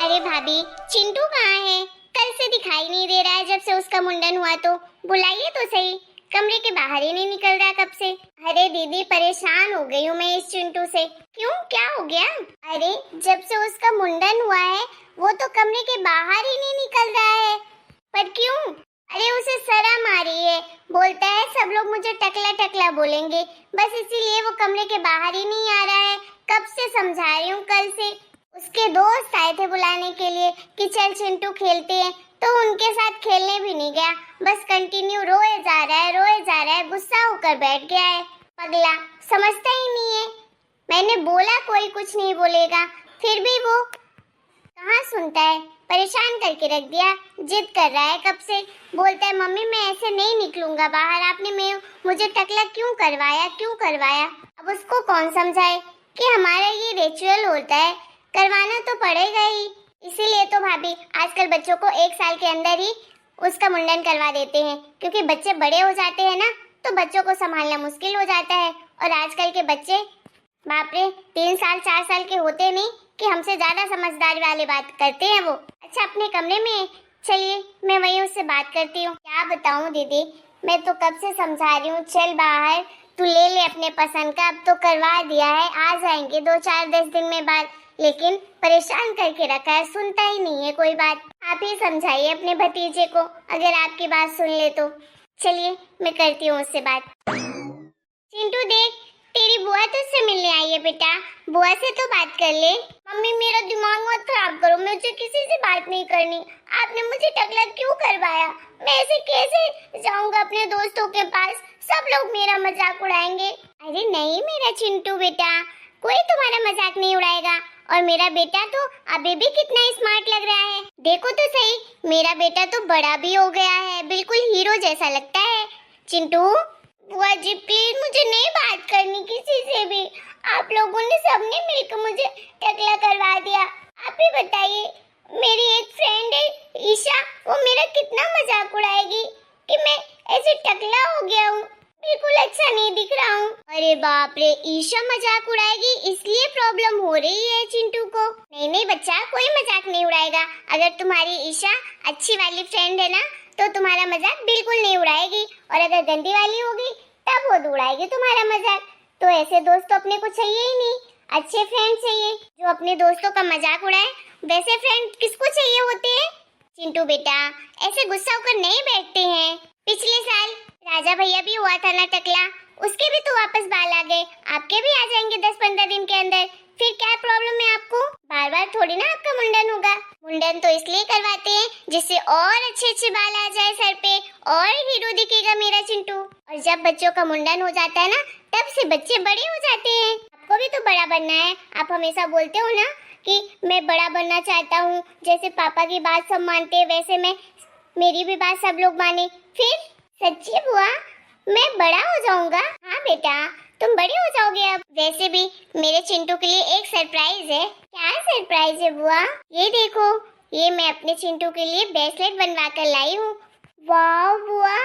अरे भाभी, चिंटू कहाँ है? कल से दिखाई नहीं दे रहा है जब से उसका मुंडन हुआ। तो बुलाइए तो सही, कमरे के बाहर ही नहीं निकल रहा कब से। अरे दीदी, परेशान हो गई हूँ मैं इस चिंटू से। क्यों, क्या हो गया? अरे जब से उसका मुंडन हुआ है वो तो कमरे के बाहर ही नहीं निकल रहा है। पर क्यों? अरे उसे शर्म आ रही है, बोलता है सब लोग मुझे टकला टकला बोलेंगे, बस इसीलिए वो कमरे के बाहर ही नहीं आ रहा है। कब से समझा रही हूँ, कल से। उसके दोस्त आए थे बुलाने के लिए कि चल चिंटू खेलते हैं, तो उनके साथ खेलने भी नहीं गया। बस कंटिन्यू रोए जा रहा है, गुस्सा होकर बैठ गया है। पगला, समझता ही नहीं है। मैंने बोला कोई कुछ नहीं बोलेगा, फिर भी वो कहाँ सुनता है। परेशान करके रख दिया, जिद कर रहा है कब से। बोलता है मम्मी मैं ऐसे नहीं निकलूंगा बाहर, आपने मुझे टकला क्यों करवाया। अब उसको कौन समझाए कि हमारा ये रिचुअल होता है, करवाना तो पड़ेगा ही। इसीलिए तो भाभी आजकल बच्चों को 1 साल के अंदर ही उसका मुंडन करवा देते हैं, क्योंकि बच्चे बड़े हो जाते हैं ना, तो बच्चों को संभालना मुश्किल हो जाता है। और आजकल के बच्चे बाप रे 3 साल 4 साल के होते नहीं कि हमसे ज्यादा समझदारी वाली बात करते हैं वो। अच्छा अपने कमरे में चलिए, मैं वहीं उससे बात करती हूँ। क्या बताऊँ दीदी, मैं तो कब से समझा रही हूँ चल बाहर, तू ले ले अपने पसंद का। अब तो करवा दिया है, आ जाएंगे 2-4-10 दिन में बाद, लेकिन परेशान करके रखा है, सुनता ही नहीं है कोई बात। आप ही समझाइए अपने भतीजे को, अगर आपकी बात सुन ले तो। चलिए मैं करती हूँ उससे बात। चिंटू देख, तेरी बुआ तुझसे मिलने आई है बेटा, बुआ से तो बात कर ले। मम्मी मेरा दिमाग मत खराब करो, मुझे किसी से बात नहीं करनी। आपने मुझे टकला क्यों करवाया? मैं ऐसे कैसे जाऊंगा अपने दोस्तों के पास, सब लोग मेरा मजाक उड़ाएंगे। अरे नहीं मेरा चिंटू बेटा, कोई तुम्हारा मजाक नहीं उड़ाएगा। और मेरा बेटा तो अभी भी कितना स्मार्ट लग रहा है, देखो तो सही। मेरा बेटा तो बड़ा भी हो गया है, बिल्कुल हीरो जैसा लगता है। चिंटू, बुआ जी प्लीज मुझे नहीं बात करनी किसी से भी। आप लोगों ने सबने मिलकर मुझे टकला करवा दिया। आप ही बताइए, मेरी एक फ्रेंड है ईशा, वो मेरा कितना मजाक उड़ाएगी कि मैं ऐसे टकला हो गया हूँ, बिल्कुल अच्छा नहीं दिख रहा हूँ। अरे बाप रे, ईशा मजाक उड़ाएगी इसलिए प्रॉब्लम हो रही है चिंटू को। नहीं नहीं बच्चा, कोई मजाक नहीं उड़ाएगा। अगर तुम्हारी ईशा अच्छी वाली फ्रेंड है ना, तो तुम्हारा मजाक बिल्कुल नहीं उड़ाएगी, और अगर गंदी वाली होगी तब वो उड़ाएगी तुम्हारा मजाक। तो ऐसे दोस्त तो अपने को चाहिए ही नहीं, अच्छे फ्रेंड चाहिए जो अपने दोस्तों का मजाक उड़ाए। वैसे फ्रेंड किसको चाहिए होते हैं? चिंटू बेटा ऐसे गुस्सा होकर नहीं बैठते हैं। पिछले साल राजा भैया भी हुआ था ना टकला, उसके भी तो वापस बाल आ गए, आपके भी आ जाएंगे 10-15 दिन के अंदर। फिर क्या प्रॉब्लम है आपको? बार बार थोड़ी ना आपका मुंडन होगा। मुंडन तो इसलिए करवाते हैं जिससे और अच्छे अच्छे बाल आ जाए सर पे, और हीरो दिखेगा मेरा चिंटू। और जब बच्चों का मुंडन हो जाता है ना, तब से बच्चे बड़े हो जाते हैं। आपको भी तो बड़ा बनना है, आप हमेशा बोलते हो ना कि मैं बड़ा बनना चाहता हूँ, जैसे पापा की बात सब मानते हैं वैसे मैं मेरी भी बात सब लोग माने। फिर सच्ची बुआ मैं बड़ा हो जाऊंगा। हाँ बेटा तुम बड़े हो जाओगे। अब वैसे भी मेरे चिंटू के लिए एक सरप्राइज है। क्या सरप्राइज है बुआ? ये देखो, ये मैं अपने चिंटू के लिए ब्रेसलेट बनवा कर लाई हूँ। वाह बुआ,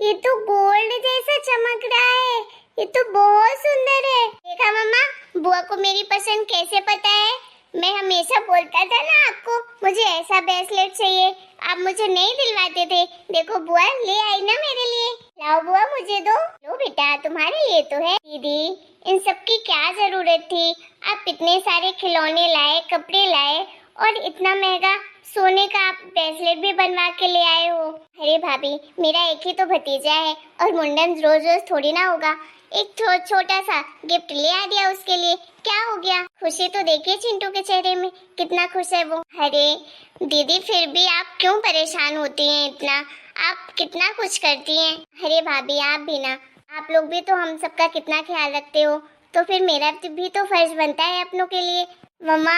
ये तो गोल्ड जैसा चमक रहा है, ये तो बहुत सुंदर है। देखा मम्मा, बुआ को मेरी पसंद कैसे पता है। मैं हमेशा बोलता था ना आपको मुझे ऐसा ब्रेसलेट चाहिए, आप मुझे नहीं दिलवाते थे। देखो बुआ ले आई ना मेरे लिए। लाओ बुआ मुझे दो। लो बेटा तुम्हारे लिए तो है। दीदी इन सब की क्या जरूरत थी? आप इतने सारे खिलौने लाए, कपड़े लाए, और इतना महंगा सोने का आप ब्रेसलेट भी बनवा के ले आए हो। अरे भाभी मेरा एक ही तो भतीजा है, और मुंडन रोज रोज थोड़ी ना होगा। एक छोटा सा गिफ्ट ले आ दिया उसके लिए, क्या हो गया? खुशी तो देखिए चिंटू के चेहरे में, कितना खुश है वो। अरे दीदी फिर भी आप क्यों परेशान होती हैं इतना? आप कितना कुछ करती हैं। अरे भाभी आप भी ना, आप लोग भी तो हम सबका कितना ख्याल रखते हो, तो फिर मेरा भी तो फर्ज बनता है अपनों के लिए। मम्मा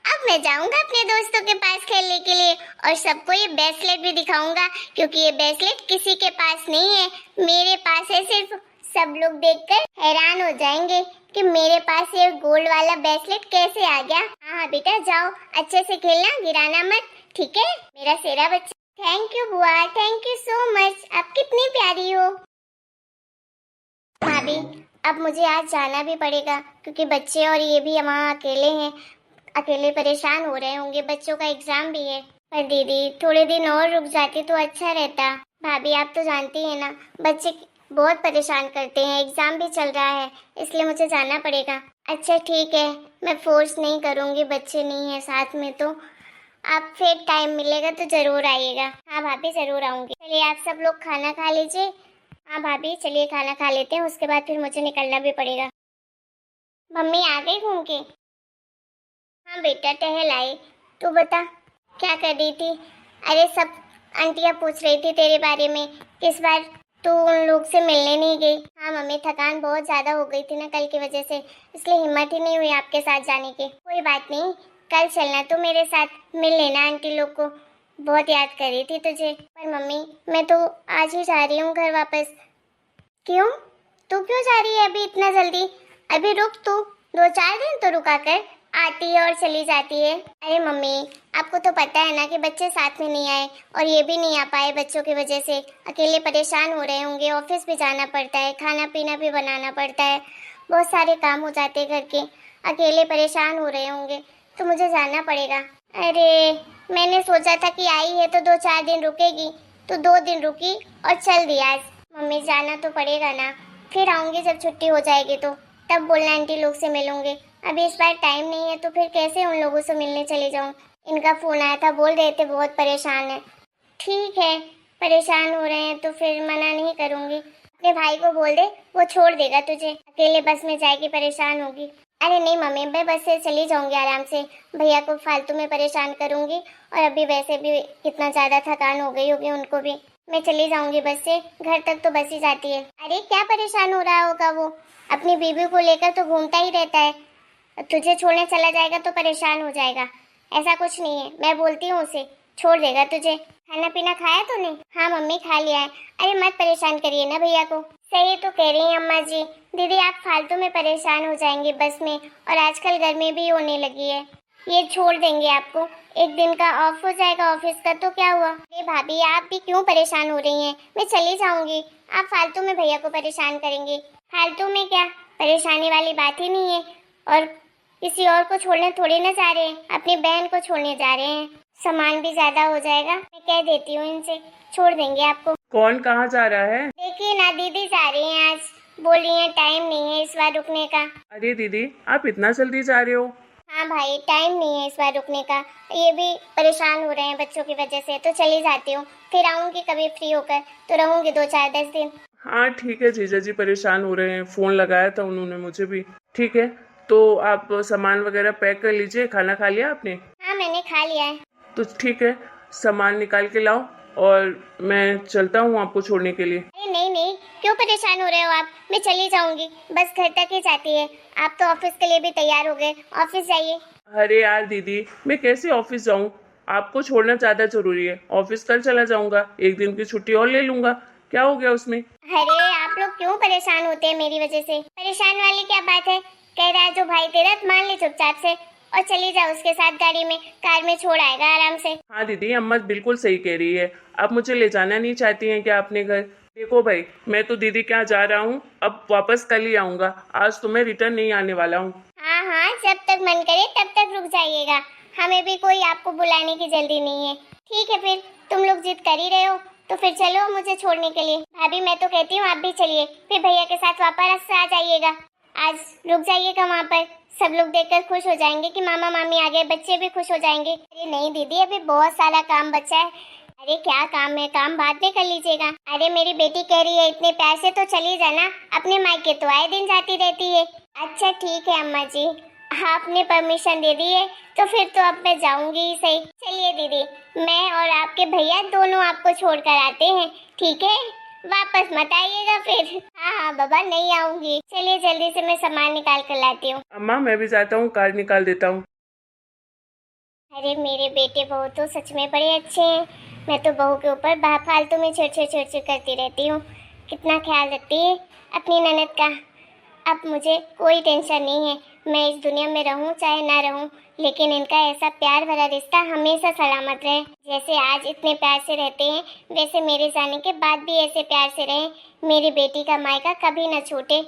अब मैं जाऊंगा अपने दोस्तों के पास खेलने के लिए, और सबको ये ब्रेसलेट भी दिखाऊंगा, क्योंकि ये ब्रेसलेट किसी के पास नहीं है, मेरे पास है सिर्फ। सब लोग देखकर हैरान हो जाएंगे कि मेरे पास ये गोल्ड वाला ब्रेसलेट कैसे आ गया। हाँ बेटा जाओ, अच्छे से खेलना, गिराना मत, ठीक है मेरा सेरा बच्चा। थैंक यू बुआ, थैंक यू सो मच, आप कितनी प्यारी हो। भाभी अब मुझे आज जाना भी पड़ेगा, क्योंकि बच्चे और ये भी वहाँ अकेले हैं। अकेले परेशान हो रहे होंगे, बच्चों का एग्जाम भी है। पर दीदी थोड़े दिन और रुक जाती तो अच्छा रहता। भाभी आप तो जानती है ना, बच्चे बहुत परेशान करते हैं, एग्जाम भी चल रहा है, इसलिए मुझे जाना पड़ेगा। अच्छा ठीक है, मैं फोर्स नहीं करूँगी, बच्चे नहीं है साथ में तो आप फिर टाइम मिलेगा तो जरूर आइएगा। हाँ भाभी जरूर आऊंगी। चलिए आप सब लोग खाना खा लीजिए। हाँ भाभी चलिए खाना खा लेते हैं, उसके बाद फिर मुझे निकलना भी पड़ेगा। मम्मी आ गई घूम के? हाँ बेटा टहल आई। तू बता क्या कर रही थी? अरे सब आंटियाँ पूछ रही थी तेरे बारे में, किस बार तू उन लोग से मिलने नहीं गई। हाँ मम्मी थकान बहुत ज्यादा हो गई थी ना कल की वजह से, इसलिए हिम्मत ही नहीं हुई आपके साथ जाने की। कोई बात नहीं, कल चलना तो मेरे साथ, मिल लेना आंटी लोग को, बहुत याद कर रही थी तुझे। पर मम्मी मैं तो आज ही जा रही हूँ घर वापस। क्यों? तू क्यों जा रही है अभी इतना जल्दी? अभी रुक तू, 2-4 दिन तो रुका कर, आती है और चली जाती है। अरे मम्मी आपको तो पता है ना कि बच्चे साथ में नहीं आए, और ये भी नहीं आ पाए बच्चों की वजह से, अकेले परेशान हो रहे होंगे, ऑफिस भी जाना पड़ता है, खाना पीना भी बनाना पड़ता है, बहुत सारे काम हो जाते हैं घर के, अकेले परेशान हो रहे होंगे, तो मुझे जाना पड़ेगा। अरे मैंने सोचा था कि आई है तो 2-4 दिन रुकेगी, तो 2 दिन रुकी और चल दी आज। मम्मी जाना तो पड़ेगा ना, फिर आऊंगी जब छुट्टी हो जाएगी तो, तब बोलना आंटी लोग से मिलूंगी। अभी इस बार टाइम नहीं है तो फिर कैसे उन लोगों से मिलने चली जाऊं। इनका फोन आया था, बोल रहे थे बहुत परेशान है। ठीक है परेशान हो रहे हैं तो फिर मना नहीं करूंगी। अपने भाई को बोल दे, वो छोड़ देगा तुझे, अकेले बस में जाएगी परेशान होगी। अरे नहीं मम्मी मैं बस से चली जाऊंगी आराम से, भैया को फालतू में परेशान करूंगी, और अभी वैसे भी कितना ज्यादा थकान हो गई होगी उनको भी, मैं चली जाऊंगी बस से, घर तक तो बस ही जाती है। अरे क्या परेशान हो रहा होगा वो, अपनी बीबी को लेकर तो घूमता ही रहता है, तुझे छोड़ने चला जाएगा तो परेशान हो जाएगा, ऐसा कुछ नहीं है, मैं बोलती हूँ उसे, छोड़ देगा तुझे। खाना पीना खाया तूने? हाँ मम्मी खा लिया है। अरे मत परेशान करिए ना भैया को। सही तो कह रही हैं अम्मा जी, दीदी आप फालतू में परेशान हो जाएंगे बस में, और आजकल गर्मी भी होने लगी है, ये छोड़ देंगे आपको, एक दिन का ऑफ हो जाएगा ऑफिस का तो क्या हुआ। अरे भाभी आप भी क्यों परेशान हो रही हैं, मैं चली जाऊंगी, आप फालतू में भैया को परेशान करेंगे। फालतू में क्या, परेशानी वाली बात ही नहीं है, और किसी और को छोड़ने थोड़ी ना जा रहे हैं, अपनी बहन को छोड़ने जा रहे हैं, सामान भी ज्यादा हो जाएगा, मैं कह देती हूँ इनसे, छोड़ देंगे आपको। कौन कहाँ जा रहा है? देखिए ना दीदी जा रही हैं, आज बोल रही हैं टाइम नहीं है इस बार रुकने का। अरे दीदी आप इतना जल्दी जा रहे हो? हाँ भाई टाइम नहीं है इस बार रुकने का, ये भी परेशान हो रहे हैं बच्चों की वजह से, तो चली जाती हूँ, फिर आऊंगी कभी फ्री होकर, तो रहूंगी 2-4-10 दिन। हाँ ठीक है, जीजा जी परेशान हो रहे हैं, फोन लगाया था उन्होंने मुझे भी। ठीक है तो आप सामान वगैरह पैक कर लीजिए। खाना खा लिया आपने? हाँ मैंने खा लिया है। तो ठीक है, सामान निकाल के लाओ और मैं चलता हूँ आपको छोड़ने के लिए। अरे नहीं नहीं, क्यों परेशान हो रहे हो आप, मैं चली जाऊंगी, बस घर तक ही जाती है, आप तो ऑफिस के लिए भी तैयार हो गए, ऑफिस जाइए। अरे यार दीदी मैं कैसे ऑफिस जाऊँ, आपको छोड़ना ज़्यादा जरूरी है। ऑफिस कल चला जाऊंगा, एक दिन की छुट्टी और ले लूंगा, क्या हो गया उसमें। अरे आप लोग क्यों परेशान होते हैं मेरी वजह से, परेशान वाली क्या बात है, कह रहा है जो भाई तेरा मान ले चुपचाप से, और चली जाओ उसके साथ गाड़ी में, कार में छोड़ आएगा आराम से। हाँ दीदी अम्मा बिल्कुल सही कह रही है, आप मुझे ले जाना नहीं चाहती हैं क्या अपने घर? देखो भाई मैं तो दीदी क्या जा रहा हूँ, अब वापस कल ही आऊँगा, आज तो मैं रिटर्न नहीं आने वाला हूँ। हाँ हाँ जब तक मन करे तब तक रुक जाइएगा, हमें भी कोई आपको बुलाने की जल्दी नहीं है। ठीक है फिर तुम लोग जिद कर ही रहे हो तो फिर चलो मुझे छोड़ने के लिए। भाभी मैं तो कहती हूँ आप भी चलिए, फिर भैया के साथ वापस आ जाइएगा, आज रुक जाइएगा वहाँ पर, सब लोग देखकर खुश हो जाएंगे कि मामा मामी आ गए, बच्चे भी खुश हो जाएंगे। अरे नहीं दीदी अभी बहुत सारा काम बचा है। अरे क्या काम है, काम बाद में कर लीजिएगा। अरे मेरी बेटी कह रही है इतने प्यार से तो चली जाना, अपने मायके तो आए दिन जाती रहती है। अच्छा ठीक है अम्मा जी, आपने परमिशन दे दी है तो फिर तो अब मैं जाऊंगी ही सही। चलिए दीदी मैं और आपके भैया दोनों आपको छोड़ कर आते हैं, ठीक है, वापस मत आइएगा फिर। हाँ हाँ बाबा नहीं आऊंगी, चलिए जल्दी से मैं सामान निकाल कर लाती हूँ। अम्मा मैं भी जाता हूँ, कार निकाल देता हूँ। अरे मेरे बेटे बहू तो सच में बड़े अच्छे हैं, मैं तो बहू के ऊपर फालतू में चिड़ करती रहती हूँ, कितना ख्याल रखती है अपनी ननद का। अब मुझे कोई टेंशन नहीं है, मैं इस दुनिया में रहूं चाहे ना रहूं, लेकिन इनका ऐसा प्यार भरा रिश्ता हमेशा सलामत रहे। जैसे आज इतने प्यार से रहते हैं वैसे मेरे जाने के बाद भी ऐसे प्यार से रहें, मेरी बेटी का मायका कभी न छूटे।